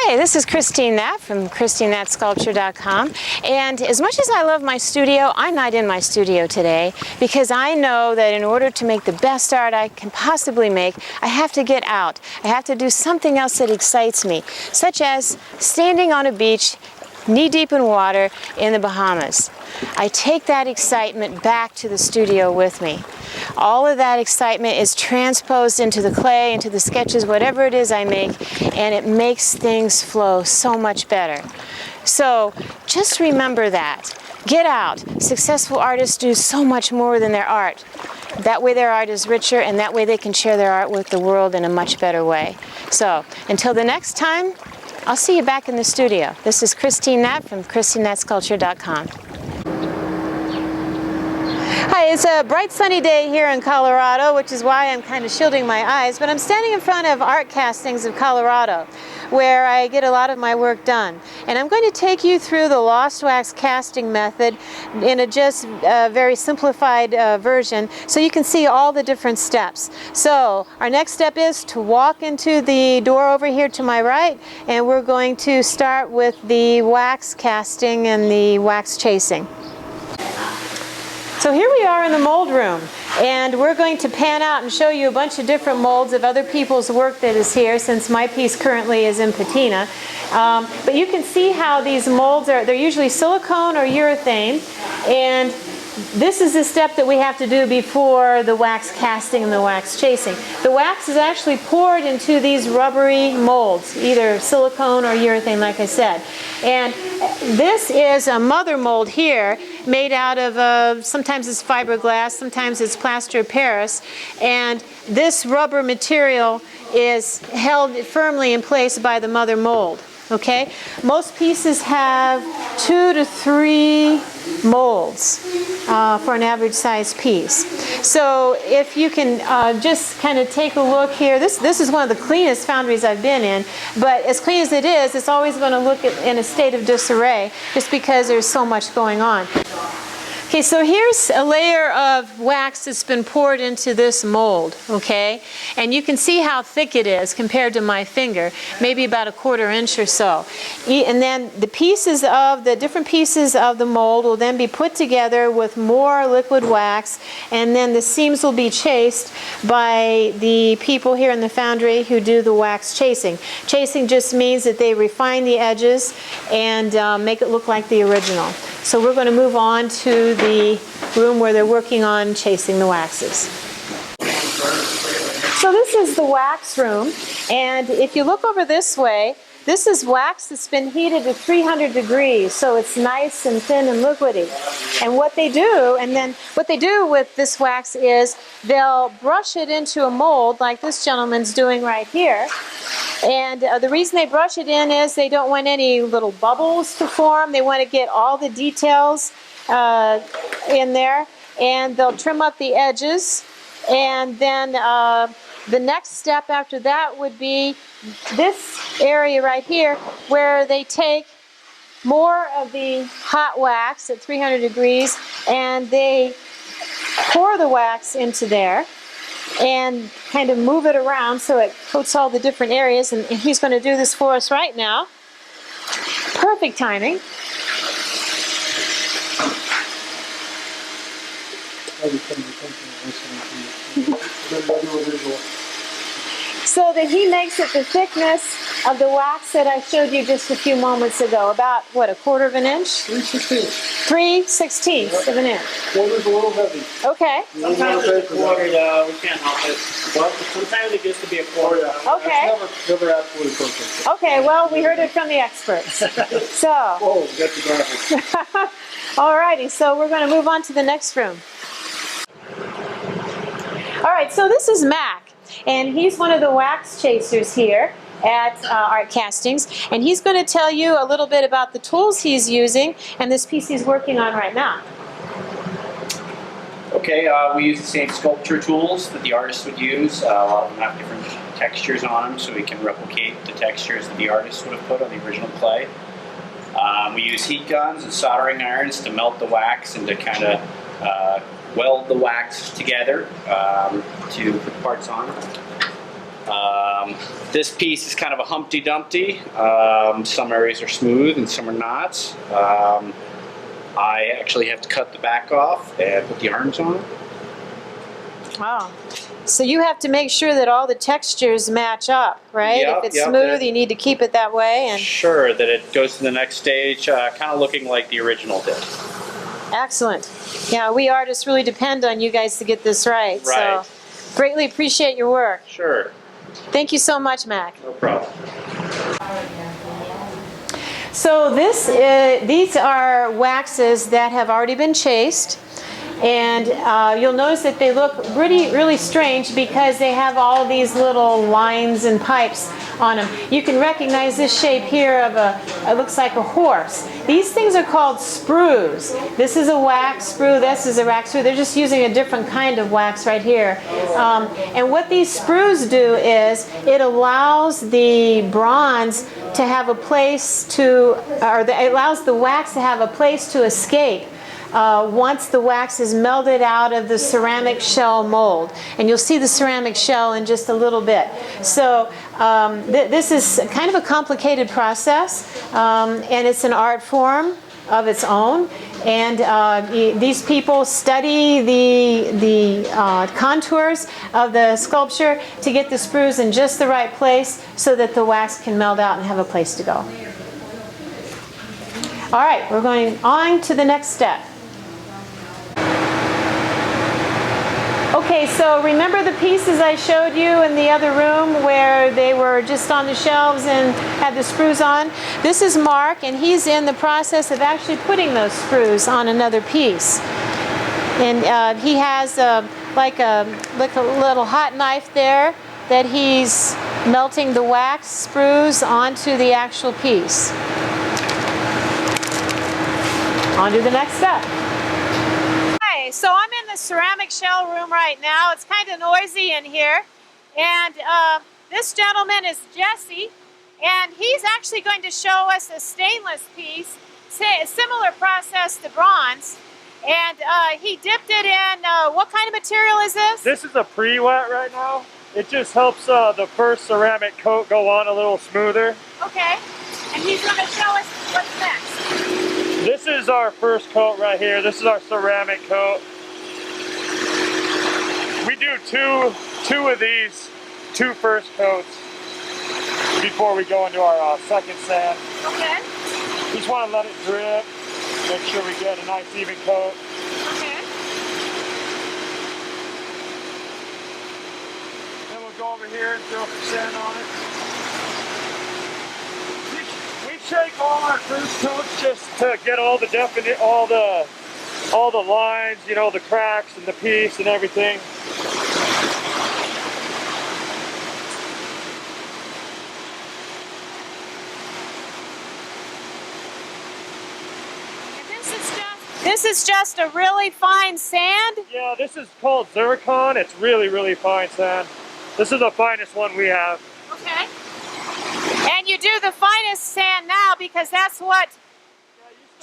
Hi, this is Christine Knapp from ChristineKnappSculpture.com, and as much as I love my studio, I'm not in my studio today because I know that in order to make the best art I can possibly make, I have to get out. I have to do something else that excites me, such as standing on a beach knee-deep in water in the Bahamas. I take that excitement back to the studio with me. All of that excitement is transposed into the clay, into the sketches, whatever it is I make, and it makes things flow so much better. So just remember that. Get out. Successful artists do so much more than their art. That way their art is richer, and that way they can share their art with the world in a much better way. So until the next time, I'll see you back in the studio. This is Christine Knapp from ChristineKnappSculpture.com. Hi, it's a bright sunny day here in Colorado, which is why I'm kind of shielding my eyes, but I'm standing in front of Art Castings of Colorado, where I get a lot of my work done. And I'm going to take you through the lost wax casting method in a just very simplified version so you can see all the different steps. So our next step is to walk into the door over here to my right, and we're going to start with the wax casting and the wax chasing. So here we are in the mold room, and we're going to pan out and show you a bunch of different molds of other people's work that is here, since my piece currently is in patina. But you can see how these molds are, they're usually silicone or urethane, and this is the step that we have to do before the wax casting and the wax chasing. The wax is actually poured into these rubbery molds, either silicone or urethane, like I said. And this is a mother mold here, made out of, sometimes it's fiberglass, sometimes it's plaster of Paris. And this rubber material is held firmly in place by the mother mold. Okay? Most pieces have 2 to 3 molds for an average size piece. So if you can just kind of take a look here, this is one of the cleanest foundries I've been in, but as clean as it is, it's always going to look in a state of disarray just because there's so much going on. Okay, so here's a layer of wax that's been poured into this mold, okay? And you can see how thick it is compared to my finger, maybe about 1/4 inch or so. And then the different pieces of the mold will then be put together with more liquid wax, and then the seams will be chased by the people here in the foundry who do the wax chasing. Chasing just means that they refine the edges and make it look like the original. So we're going to move on to the room where they're working on chasing the waxes. So this is the wax room, and if you look over this way, this is wax that's been heated to 300 degrees, so it's nice and thin and liquidy. And what they do with this wax is they'll brush it into a mold like this gentleman's doing right here. And the reason they brush it in is they don't want any little bubbles to form. They want to get all the details in there, and they'll trim up the edges. And then the next step after that would be this area right here, where they take more of the hot wax at 300 degrees and they pour the wax into there and kind of move it around so it coats all the different areas. And he's going to do this for us right now. Perfect timing. So that he makes it the thickness of the wax that I showed you just a few moments ago. About, what, 1/4 inch? 3/16. 3/16 of an inch. Quarter's a little heavy. Okay. Sometimes it's a quarter, we can't help it. Well, sometimes it gets to be a quarter. Okay. It's never absolutely perfect. Okay, well, we heard it from the experts. So. Oh, we got the graphics. Alrighty, so we're going to move on to the next room. Alright, so this is Mac. And he's one of the wax chasers here at Art Castings, and he's going to tell you a little bit about the tools he's using and this piece he's working on right now. Okay, we use the same sculpture tools that the artist would use. A lot of them have different textures on them, so we can replicate the textures that the artist would have put on the original clay. We use heat guns and soldering irons to melt the wax and to kind of weld the wax together to put parts on. This piece is kind of a Humpty Dumpty. Some areas are smooth and some are not. I actually have to cut the back off and put the arms on. Wow. So you have to make sure that all the textures match up, right? Yep, if it's yep, smooth, you need to keep it that way. And sure, that it goes to the next stage, kind of looking like the original did. excellent. Yeah, we artists really depend on you guys to get this right. Right. So greatly appreciate your work. Sure. Thank you so much, Mac. No problem. So these are waxes that have already been chased, and you'll notice that they look really strange because they have all these little lines and pipes on them. You can recognize this shape here of it looks like a horse. These things are called sprues. This is a wax sprue, this is a wax sprue. They're just using a different kind of wax right here. And what these sprues do is it allows the bronze to have a place to, it allows the wax to have a place to escape once the wax is melted out of the ceramic shell mold. And you'll see the ceramic shell in just a little bit. So this is kind of a complicated process, and it's an art form of its own. And these people study the contours of the sculpture to get the sprues in just the right place so that the wax can melt out and have a place to go. All right, we're going on to the next step. Okay, so remember the pieces I showed you in the other room where they were just on the shelves and had the sprues on? This is Mark, and he's in the process of actually putting those sprues on another piece. And he has like a little hot knife there that he's melting the wax sprues onto the actual piece. On to the next step. So I'm in the ceramic shell room right now. It's kind of noisy in here. And this gentleman is Jesse, and he's actually going to show us a stainless piece, a similar process to bronze. And he dipped it in, what kind of material is this? This is a pre-wet right now. It just helps the first ceramic coat go on a little smoother. Okay. And he's going to show us what's next. This is our first coat right here. This is our ceramic coat. We do two of these, two first coats before we go into our second sand. Okay. Just want to let it drip, make sure we get a nice even coat. Okay. Then we'll go over here and throw some sand on it. We shake all our first coats just to get all the all the lines, you know, the cracks and the piece and everything. This is just a really fine sand? Yeah, this is called zircon. It's really fine sand. This is the finest one we have. Okay. And you do the finest sand now because that's what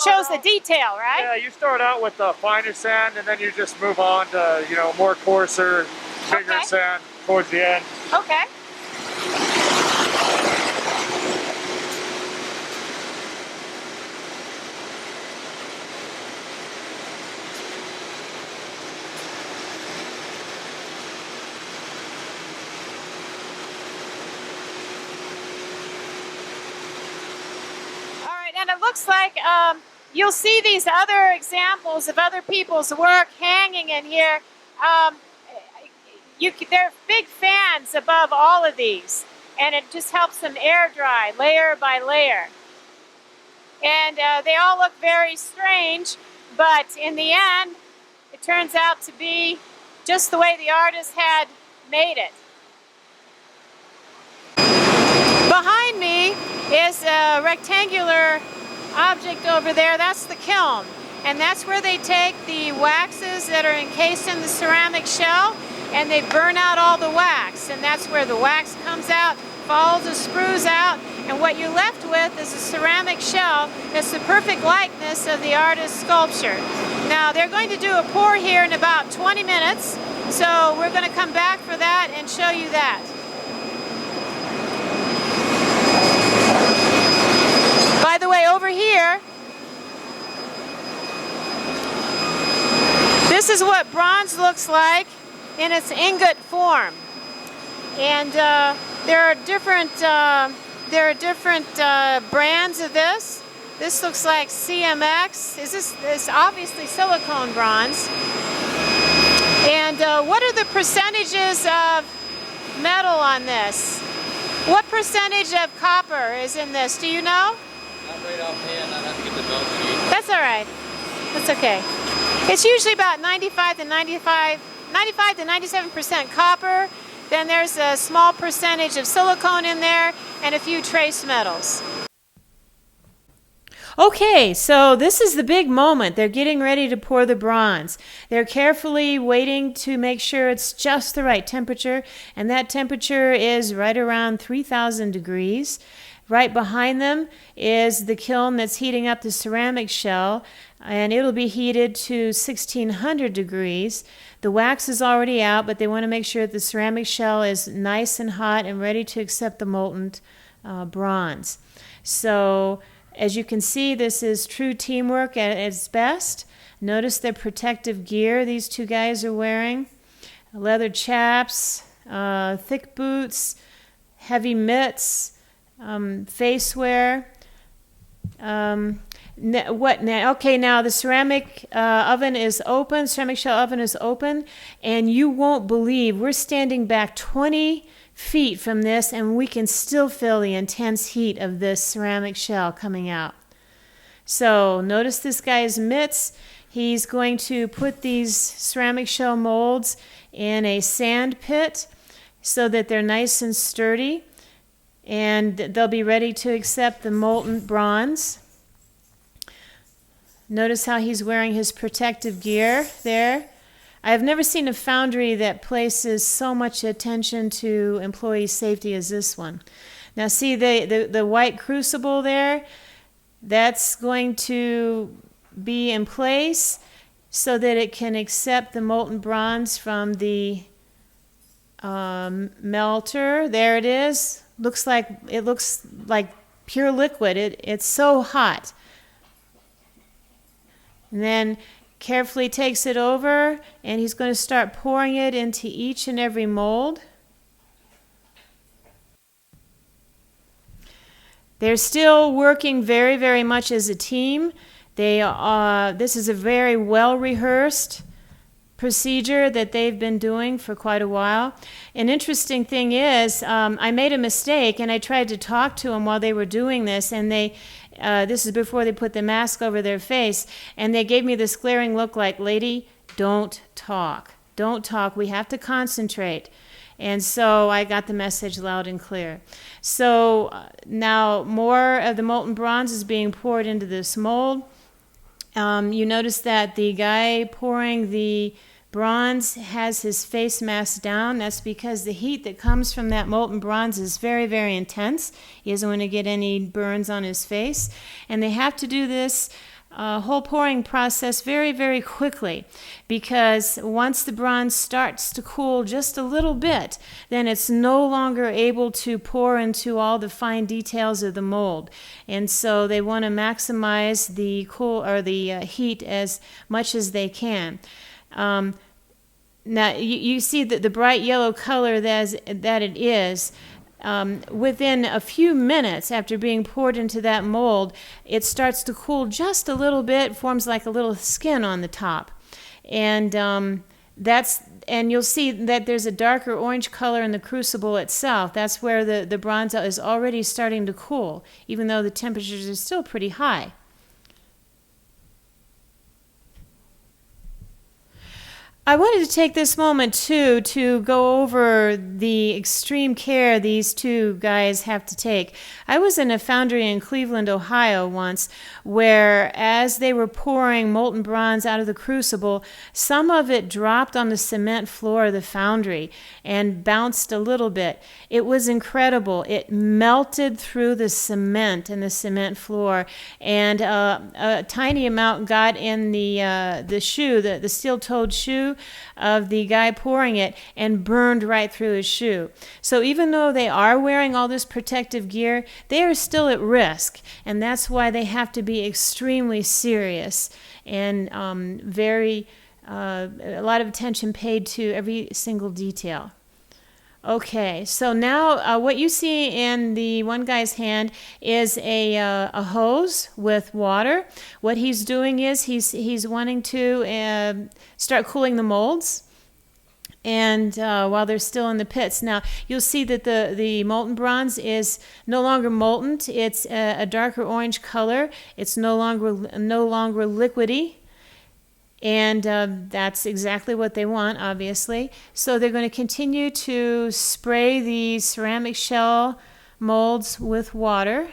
shows the detail, right? Yeah, you start out with the finest sand and then you just move on to, you know, more coarser, bigger sand towards the end. Okay. And it looks like you'll see these other examples of other people's work hanging in here. They're big fans above all of these, and it just helps them air dry layer by layer. And they all look very strange, but in the end, it turns out to be just the way the artist had made it. Behind me is a rectangular object over there. That's the kiln, and that's where they take the waxes that are encased in the ceramic shell and they burn out all the wax, and that's where the wax comes out, follows the sprues out, and what you're left with is a ceramic shell that's the perfect likeness of the artist's sculpture. Now they're going to do a pour here in about 20 minutes, so we're going to come back for that and show you that. bronze looks like in its ingot form. And there are different brands of this. This looks like CMX. This obviously silicone bronze. And what are the percentages of metal on this? What percentage of copper is in this? Do you know? Not right offhand. I'd have to get the belt sheet. That's all right. That's okay. It's usually about 95 to 97% copper. Then there's a small percentage of silicone in there and a few trace metals. Okay, so this is the big moment. They're getting ready to pour the bronze. They're carefully waiting to make sure it's just the right temperature, and that temperature is right around 3,000 degrees. Right behind them is the kiln that's heating up the ceramic shell, and it'll be heated to 1,600 degrees. The wax is already out, but they want to make sure that the ceramic shell is nice and hot and ready to accept the molten bronze. So, as you can see, this is true teamwork at its best. Notice the protective gear these two guys are wearing. Leather chaps, thick boots, heavy mitts, face wear. What now? Okay, now the ceramic oven is open, ceramic shell oven is open, and you won't believe we're standing back 20 feet from this, and we can still feel the intense heat of this ceramic shell coming out. So notice this guy's mitts. He's going to put these ceramic shell molds in a sand pit so that they're nice and sturdy, and they'll be ready to accept the molten bronze. Notice how he's wearing his protective gear there. I've never seen a foundry that places so much attention to employee safety as this one. Now see the white crucible there? That's going to be in place so that it can accept the molten bronze from the melter. There it is. It looks like pure liquid. It's so hot. And then carefully takes it over, and he's going to start pouring it into each and every mold. They're still working very, very much as a team. This is a very well-rehearsed procedure that they've been doing for quite a while. An interesting thing is, I made a mistake, and I tried to talk to them while they were doing this, and this is before they put the mask over their face, and they gave me this glaring look like, "Lady, don't talk. Don't talk. We have to concentrate." And so I got the message loud and clear. So now more of the molten bronze is being poured into this mold. You notice that the guy pouring the bronze has his face mask down. That's because the heat that comes from that molten bronze is very, very intense. He doesn't want to get any burns on his face. And they have to do this whole pouring process very, very quickly, because once the bronze starts to cool just a little bit, then it's no longer able to pour into all the fine details of the mold. And so they want to maximize the heat as much as they can. Now you see that the bright yellow color that it is, within a few minutes after being poured into that mold, it starts to cool just a little bit, forms like a little skin on the top. And you'll see that there's a darker orange color in the crucible itself. That's where the bronze is already starting to cool, even though the temperatures are still pretty high. I wanted to take this moment, too, to go over the extreme care these two guys have to take. I was in a foundry in Cleveland, Ohio once, where as they were pouring molten bronze out of the crucible, some of it dropped on the cement floor of the foundry and bounced a little bit. It was incredible. It melted through the cement and the cement floor, and a tiny amount got in the shoe, the steel-toed shoe of the guy pouring it, and burned right through his shoe. So even though they are wearing all this protective gear, they are still at risk, and that's why they have to be extremely serious and very a lot of attention paid to every single detail. Okay, so now what you see in the one guy's hand is a hose with water. What he's doing is he's wanting to start cooling the molds, and while they're still in the pits. Now you'll see that the molten bronze is no longer molten. It's a darker orange color. It's no longer liquidy. And that's exactly what they want, obviously. So they're going to continue to spray the ceramic shell molds with water.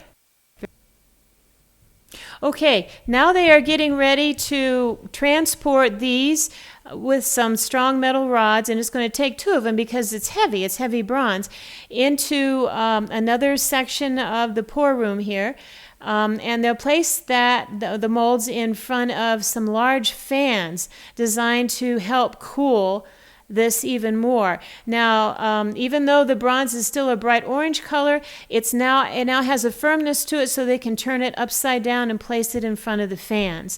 Okay, now they are getting ready to transport these with some strong metal rods, and it's going to take 2 of them because it's heavy bronze, into another section of the pour room here. And they'll place the molds in front of some large fans designed to help cool this even more. Now, even though the bronze is still a bright orange color, it now has a firmness to it, so they can turn it upside down and place it in front of the fans.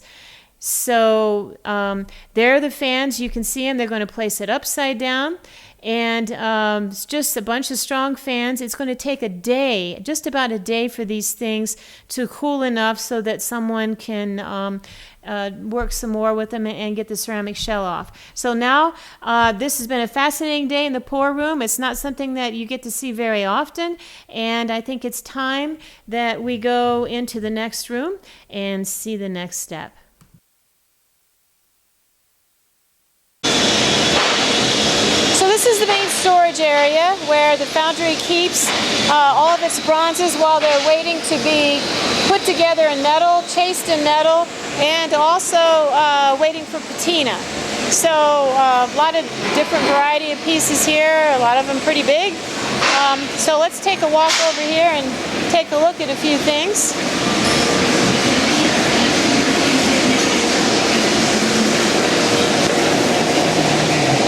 So there are the fans. You can see them. They're going to place it upside down. And it's just a bunch of strong fans. It's going to take a day, just about a day, for these things to cool enough so that someone can work some more with them and get the ceramic shell off. So now this has been a fascinating day in the pour room. It's not something that you get to see very often, and I think it's time that we go into the next room and see the next step. So this is the main storage area where the foundry keeps all of its bronzes while they're waiting to be put together in metal, chased in metal, and also waiting for patina. So a lot of different variety of pieces here, a lot of them pretty big. So let's take a walk over here and take a look at a few things.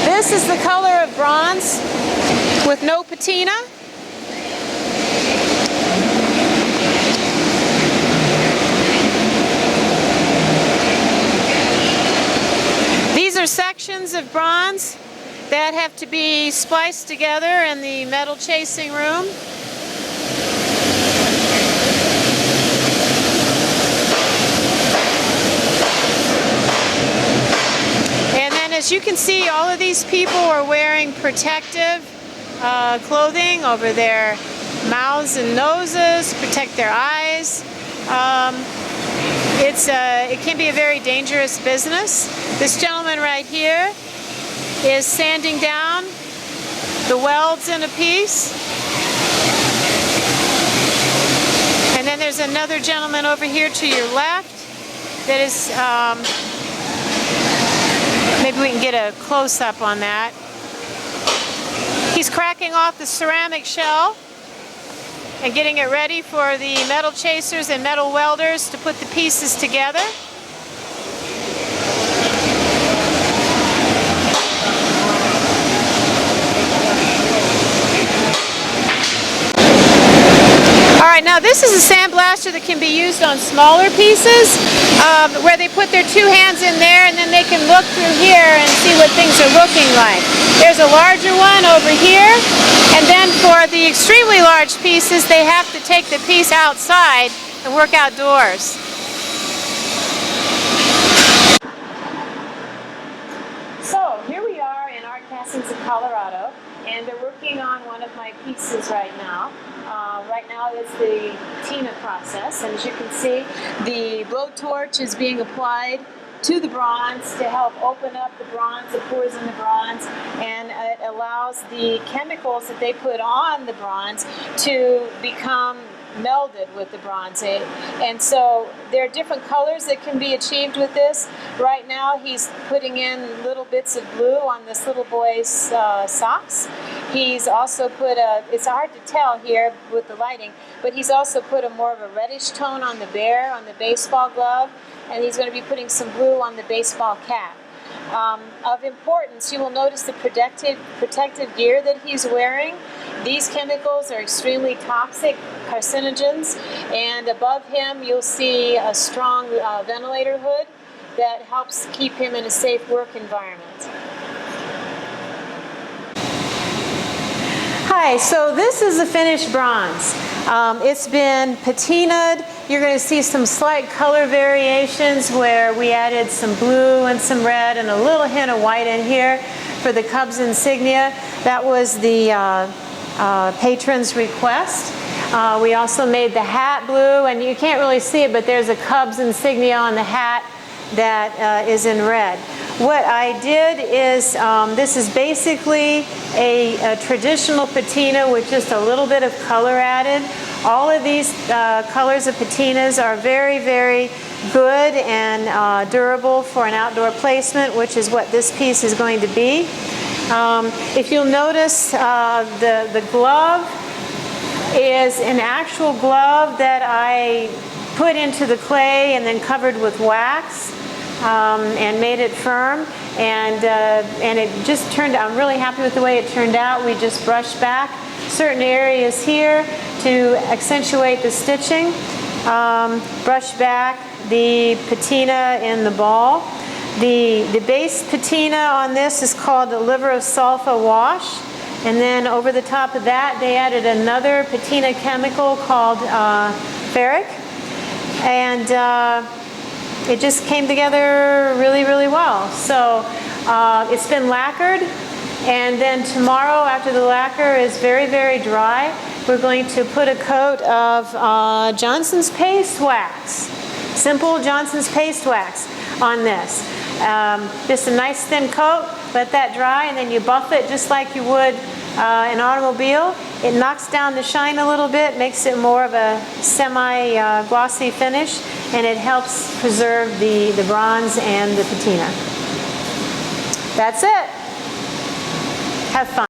This is the color of bronze with no patina. These are sections of bronze that have to be spliced together in the metal chasing room. As you can see, all of these people are wearing protective clothing over their mouths and noses, protect their eyes. It can be a very dangerous business. This gentleman right here is sanding down the welds in a piece. And then there's another gentleman over here to your left that is maybe we can get a close-up on that. He's cracking off the ceramic shell and getting it ready for the metal chasers and metal welders to put the pieces together. Alright, now this is a sandblaster that can be used on smaller pieces, where they put their 2 hands in there and then they can look through here and see what things are looking like. There's a larger one over here, and then for the extremely large pieces they have to take the piece outside and work outdoors. So here we are in Art Castings in Colorado, and they're working on one of my pieces right now. Right now it's the patina process, and as you can see, the blowtorch is being applied to the bronze to help open up the bronze. It pours in the bronze, and it allows the chemicals that they put on the bronze to become melded with the bronze. And so there are different colors that can be achieved with this. Right now he's putting in little bits of blue on this little boy's socks. He's also put it's hard to tell here with the lighting, but he's also put a more of a reddish tone on the bear, on the baseball glove, and he's going to be putting some blue on the baseball cap. Of importance, you will notice the protective gear that he's wearing. These chemicals are extremely toxic, carcinogens, and above him you'll see a strong ventilator hood. that helps keep him in a safe work environment. Hi, so this is a finished bronze. It's been patinaed. You're going to see some slight color variations where we added some blue and some red and a little hint of white in here for the Cubs insignia. That was the patron's request. We also made the hat blue, and you can't really see it, but there's a Cubs insignia on the hat that is in red. What I did is, this is basically a traditional patina with just a little bit of color added. All of these colors of patinas are very, very good and durable for an outdoor placement, which is what this piece is going to be. If you'll notice, the glove is an actual glove that I put into the clay and then covered with wax. And made it firm, and it just turned out. I'm really happy with the way it turned out. We just brushed back certain areas here to accentuate the stitching. Brush back the patina in the ball. The base patina on this is called the liver of sulfa wash, and then over the top of that they added another patina chemical called ferric, and it just came together really, really well. So it's been lacquered, and then tomorrow, after the lacquer is very, very dry, we're going to put a coat of Johnson's paste wax, simple Johnson's paste wax on this. Just a nice thin coat, let that dry, and then you buff it just like you would an automobile. It knocks down the shine a little bit, makes it more of a semi-glossy finish, and it helps preserve the bronze and the patina. That's it. Have fun.